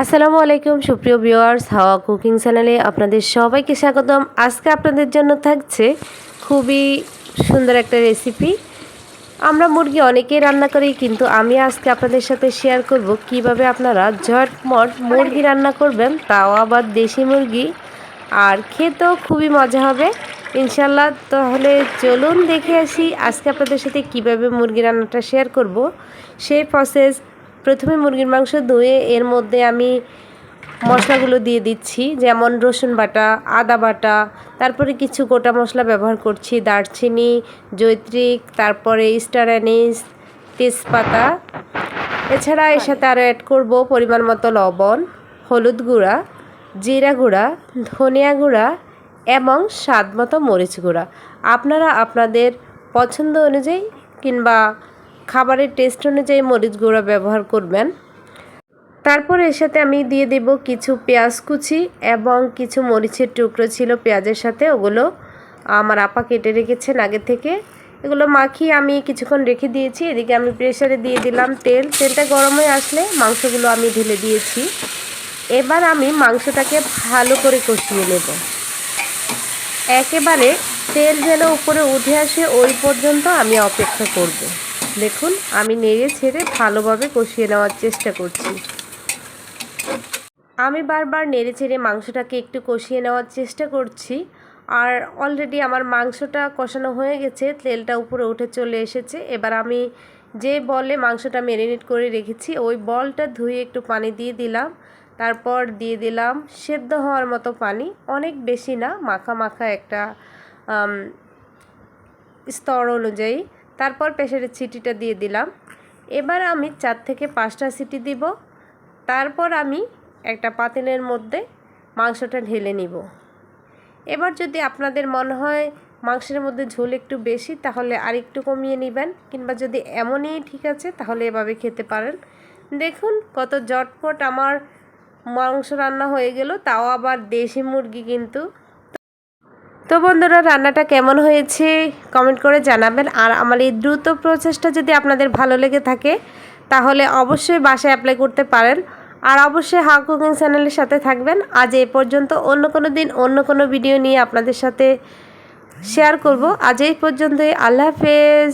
আসসালামু আলাইকুম সুপ্রিয় ভিউয়ার্স, হাওয়া কুকিং চ্যানেলে আপনাদের সবাইকে স্বাগতম। আজকে আপনাদের জন্য থাকছে খুবই সুন্দর একটা রেসিপি। আমরা মুরগি অনেকেই রান্না করি, কিন্তু আমি আজকে আপনাদের সাথে শেয়ার করব কিভাবে আপনারা ঝটমট মুরগি রান্না করবেন, তাও আবার দেশি মুরগি, আর খেতেও খুবই মজা হবে ইনশাল্লাহ। তাহলে চলুন দেখে আসি আজকে আপনাদের সাথে কিভাবে মুরগি রান্নাটা শেয়ার করব। সেই প্রসেস: প্রথমে মুরগির মাংস ধুয়ে এর মধ্যে আমি মশলাগুলো দিয়ে দিচ্ছি, যেমন রসুন বাটা, আদা বাটা, তারপরে কিছু গোটা মশলা ব্যবহার করছি, দারচিনি, জয়ত্রী, তারপরে স্টার অ্যানিস, তেজপাতা। এছাড়া এর সাথে আরও অ্যাড করব পরিমাণ মতো লবণ, হলুদ গুঁড়া, জিরা গুঁড়া, ধনিয়া গুঁড়া এবং স্বাদ মতো মরিচ গুঁড়া। আপনারা আপনাদের পছন্দ অনুযায়ী কিংবা খাবারের টেস্ট অনুযায়ী মরিচ গুঁড়া ব্যবহার করবেন। তারপর এর সাথে আমি দিয়ে দেব কিছু পেঁয়াজ কুচি এবং কিছু মরিচের টুকরো ছিল পেঁয়াজের সাথে, ওগুলো আমার আপা কেটে রেখেছেন আগে থেকে। এগুলো মাখিয়ে আমি কিছুক্ষণ রেখে দিয়েছি। এদিকে আমি প্রেসারে দিয়ে দিলাম তেলটা গরম হয়ে আসলে মাংসগুলো আমি ঢেলে দিয়েছি। এবার আমি মাংসটাকে ভালো করে কষিয়ে নেব, একেবারে তেল যেন উপরে উঠে আসে ওই পর্যন্ত আমি অপেক্ষা করব। দেখুন, আমি নেড়ে ছেড়ে ভালোভাবে কষিয়ে নেওয়ার চেষ্টা করছি। আমি বারবার নেড়ে ছেড়ে মাংসটাকে একটু কষিয়ে নেওয়ার চেষ্টা করছি। আর অলরেডি আমার মাংসটা কষানো হয়ে গেছে, তেলটা উপরে উঠে চলে এসেছে। এবার আমি যে বলে মাংসটা ম্যারিনেট করে রেখেছি ওই বলটা ধুয়ে একটু পানি দিয়ে দিলাম। তারপর দিয়ে দিলাম সেদ্ধ হওয়ার মতো পানি, অনেক বেশি না, মাখা মাখা একটা স্তর অনুযায়ী। তারপর প্রেসারের সিটিটা দিয়ে দিলাম। এবার আমি 4 থেকে 5টা সিটি দিব। তারপর আমি একটা পাতিলের মধ্যে মাংসটা ঢেলে নিব। এবার যদি আপনাদের মনে হয় মাংসের মধ্যে ঝোল একটু বেশি, তাহলে আরেকটু কমিয়ে নেবেন, কিংবা যদি এমনই ঠিক আছে তাহলে এভাবে খেতে পারেন। দেখুন কত ঝটপট আমার মাংস রান্না হয়ে গেল, তাও আবার দেশি মুরগি কিন্তু। তো বন্ধুরা, রান্নাটা কেমন হয়েছে কমেন্ট করে জানাবেন। আর আমার এই দ্রুত প্রচেষ্টা যদি আপনাদের ভালো লেগে থাকে তাহলে অবশ্যই বাসায় অ্যাপ্লাই করতে পারেন। আর অবশ্যই হাওয়া কুকিং চ্যানেলের সাথে থাকবেন। আজ এই পর্যন্ত, অন্য কোনো দিন অন্য কোনো ভিডিও নিয়ে আপনাদের সাথে শেয়ার করব। আজ এই পর্যন্তই, আল্লাহ হাফেজ।